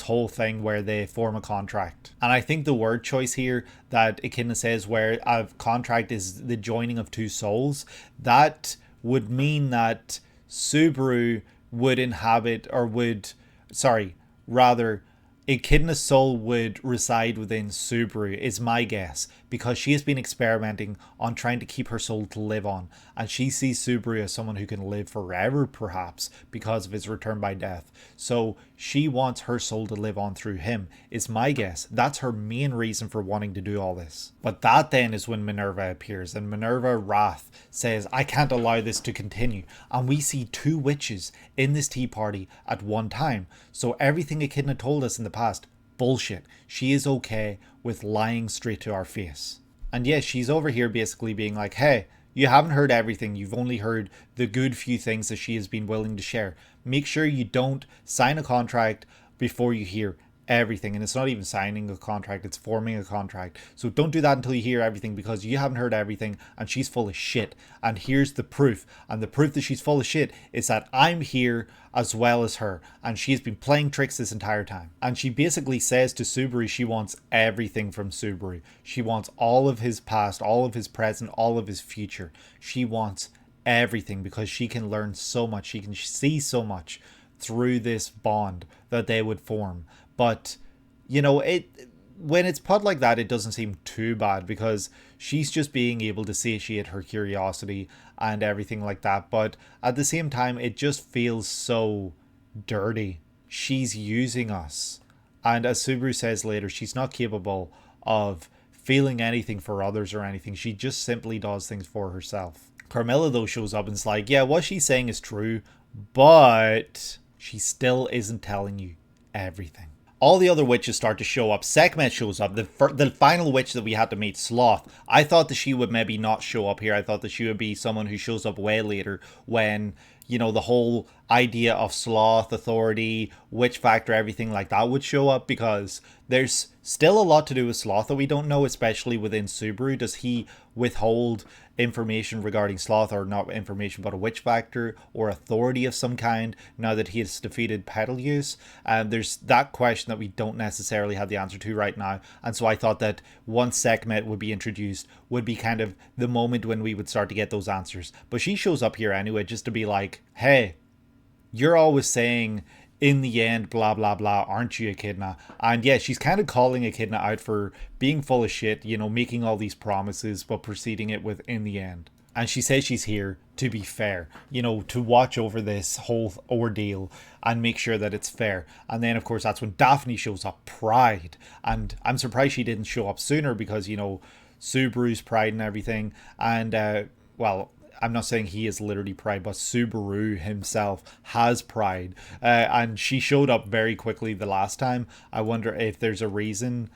whole thing where they form a contract. And I think the word choice here that Echidna says, where a contract is the joining of two souls, that would mean that Subaru would inhabit, or would, sorry, rather, Echidna's soul would reside within Subaru, is my guess, because she has been experimenting on trying to keep her soul to live on, and she sees Subaru as someone who can live forever, perhaps, because of his return by death. So she wants her soul to live on through him, is my guess. That's her main reason for wanting to do all this. But that then is when Minerva appears, and Minerva Wrath says, I can't allow this to continue. And we see two witches in this tea party at one time. So everything Echidna told us in the past, bullshit. She is okay with lying straight to our face. And yes, she's over here basically being like, hey, you haven't heard everything. You've only heard the good few things that she has been willing to share. Make sure you don't sign a contract before you hear everything. And it's not even signing a contract, it's forming a contract. So don't do that until you hear everything, because you haven't heard everything and she's full of shit. And here's the proof. And the proof that she's full of shit is that I'm here as well as her, and she's been playing tricks this entire time. And she basically says to Subaru she wants everything from Subaru. She wants all of his past, all of his present, all of his future. She wants everything because she can learn so much, she can see so much through this bond that they would form. But, you know, when it's put like that, it doesn't seem too bad, because she's just being able to satiate her curiosity and everything like that. But at the same time, it just feels so dirty. She's using us. And as Subaru says later, she's not capable of feeling anything for others or anything. She just simply does things for herself. Carmilla, though, shows up and is like, yeah, what she's saying is true, but she still isn't telling you everything. All the other witches start to show up. Sekhmet shows up. The final witch that we had to meet, Sloth. I thought that she would maybe not show up here. I thought that she would be someone who shows up way later when, you know, the whole idea of Sloth, authority, witch factor, everything like that would show up, because there's still a lot to do with Sloth that we don't know, especially within Subaru. Does he withhold information regarding Sloth, or not information but a witch factor or authority of some kind now that he has defeated Betelgeuse? There's that question that we don't necessarily have the answer to right now, and so I thought that once Sekhmet would be introduced would be kind of the moment when we would start to get those answers. But she shows up here anyway just to be like, hey, you're always saying in the end blah blah blah, aren't you, Echidna? And yeah, she's kind of calling Echidna out for being full of shit, you know, making all these promises but preceding it with in the end. And she says she's here to be fair, you know, to watch over this whole ordeal and make sure that it's fair. And then of course that's when Daphne shows up, Pride, and I'm surprised she didn't show up sooner, because, you know, Subaru's Pride and everything. And well, I'm not saying he is literally Pride, but Subaru himself has Pride. And she showed up very quickly the last time. I wonder if there's a reason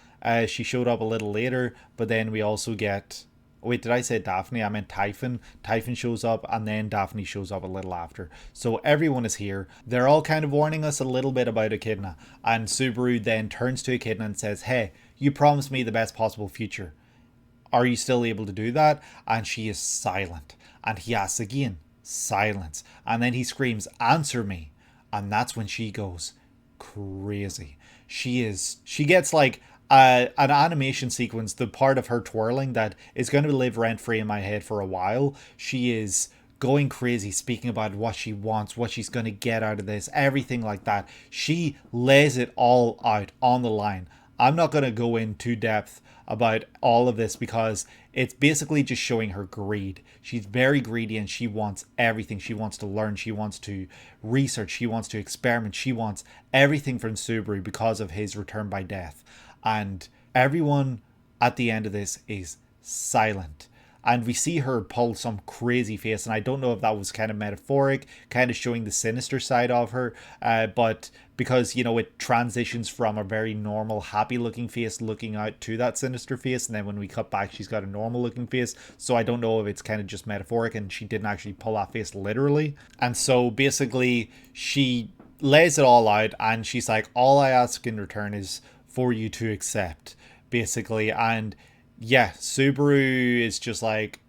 she showed up a little later. But then we also get... Wait, did I say Daphne? I meant Typhon. Typhon shows up, and then Daphne shows up a little after. So everyone is here. They're all kind of warning us a little bit about Echidna. And Subaru then turns to Echidna and says, hey, you promised me the best possible future. Are you still able to do that? And she is silent. And he asks again, silence. And then he screams, answer me. And that's when she goes crazy. She gets like an animation sequence, the part of her twirling that is going to live rent free in my head for a while. She is going crazy, speaking about what she wants, what she's going to get out of this, everything like that. She lays it all out on the line. I'm not going to go into depth about all of this because it's basically just showing her greed. She's very greedy and she wants everything. She wants to learn. She wants to research. She wants to experiment. She wants everything from Subaru because of his return by death. And everyone at the end of this is silent. And we see her pull some crazy face. And I don't know if that was kind of metaphoric, kind of showing the sinister side of her. But because, you know, it transitions from a very normal, happy looking face looking out to that sinister face. And then when we cut back, she's got a normal looking face. So I don't know if it's kind of just metaphoric and she didn't actually pull that face literally. And so basically she lays it all out and she's like, all I ask in return is for you to accept, basically. And yeah, Subaru is just like,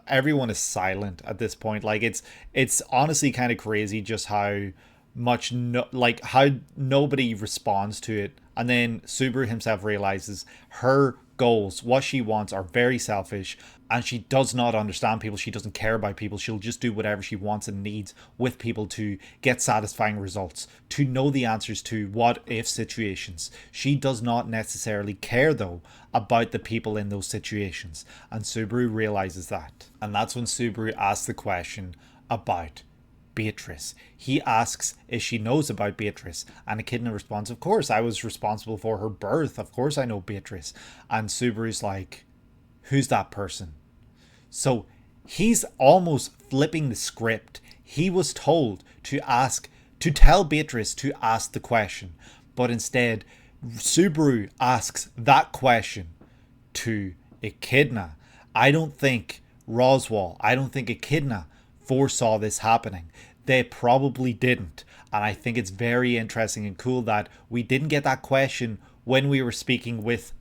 everyone is silent at this point. Like it's honestly kind of crazy just how much how nobody responds to it. And then Subaru himself realizes her goals, what she wants, are very selfish, and she does not understand people. She doesn't care about people. She'll just do whatever she wants and needs with people to get satisfying results, to know the answers to what if situations. She does not necessarily care though about the people in those situations, and Subaru realizes that. And that's when Subaru asks the question about Beatrice. He asks if she knows about Beatrice, and Echidna responds, of course, I was responsible for her birth, of course I know Beatrice. And Subaru's like, who's that person? So he's almost flipping the script. He was told to tell Beatrice to ask the question, but instead Subaru asks that question to Echidna. I don't think Echidna foresaw this happening. They probably didn't. And I think it's very interesting and cool that we didn't get that question when we were speaking with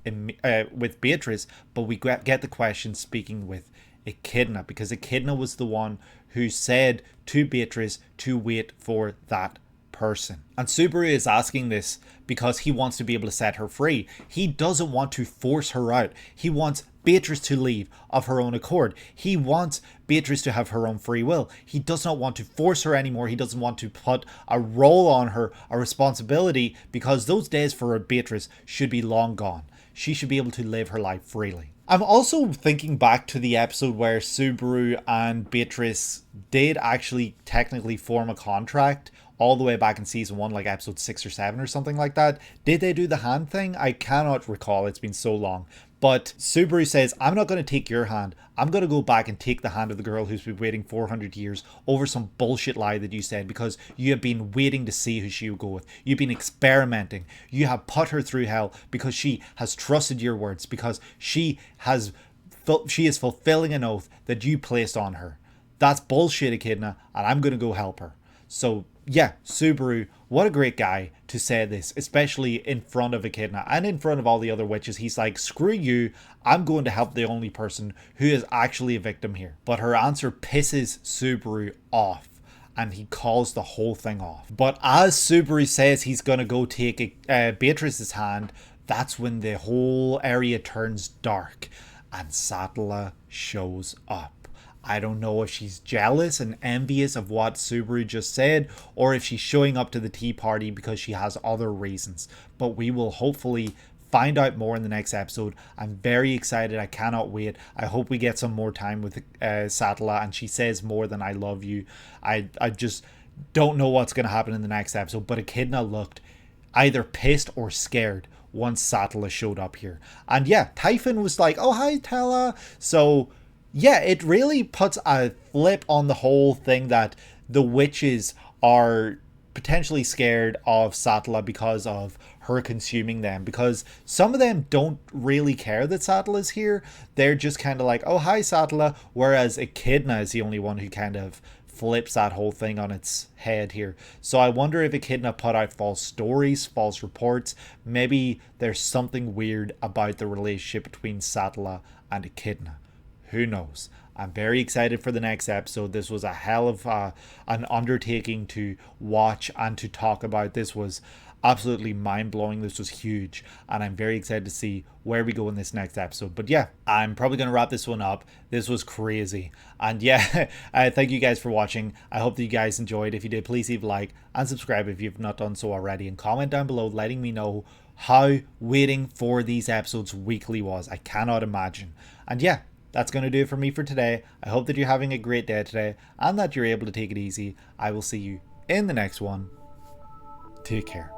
Beatrice, but we get the question speaking with Echidna, because Echidna was the one who said to Beatrice to wait for that person. And Subaru is asking this because he wants to be able to set her free. He doesn't want to force her out. He wants Beatrice to leave of her own accord. He wants Beatrice to have her own free will. He does not want to force her anymore. He doesn't want to put a role on her, a responsibility, because those days for Beatrice should be long gone. She should be able to live her life freely. I'm also thinking back to the episode where Subaru and Beatrice did actually technically form a contract all the way back in season 1, like episode 6 or 7 or something like that. Did they do the hand thing? I cannot recall, it's been so long. But Subaru says, I'm not going to take your hand. I'm going to go back and take the hand of the girl who's been waiting 400 years over some bullshit lie that you said, because you have been waiting to see who she will go with. You've been experimenting. You have put her through hell because she has trusted your words, because she is fulfilling an oath that you placed on her. That's bullshit, Echidna, and I'm going to go help her. So yeah, Subaru, what a great guy to say this, especially in front of Echidna and in front of all the other witches. He's like, screw you, I'm going to help the only person who is actually a victim here. But her answer pisses Subaru off, and he calls the whole thing off. But as Subaru says he's going to go take Beatrice's hand, that's when the whole area turns dark and Satala shows up. I don't know if she's jealous and envious of what Subaru just said, or if she's showing up to the tea party because she has other reasons. But we will hopefully find out more in the next episode. I'm very excited. I cannot wait. I hope we get some more time with Satala and she says more than I love you. I just don't know what's going to happen in the next episode. But Echidna looked either pissed or scared once Satala showed up here. And yeah, Typhon was like, oh, hi, Tella. So yeah, it really puts a flip on the whole thing that the witches are potentially scared of Satala because of her consuming them. Because some of them don't really care that Satala is here. They're just kind of like, oh, hi, Satala. Whereas Echidna is the only one who kind of flips that whole thing on its head here. So I wonder if Echidna put out false stories, false reports. Maybe there's something weird about the relationship between Satala and Echidna. Who knows? I'm very excited for the next episode. This was a hell of an undertaking to watch and to talk about. This was absolutely mind-blowing. This was huge, and I'm very excited to see where we go in this next episode. But yeah, I'm probably going to wrap this one up. This was crazy. And yeah, thank you guys for watching. I hope that you guys enjoyed. If you did, please leave a like and subscribe if you've not done so already, and comment down below letting me know how waiting for these episodes weekly was. I cannot imagine. And yeah, that's going to do it for me for today. I hope that you're having a great day today and that you're able to take it easy. I will see you in the next one. Take care.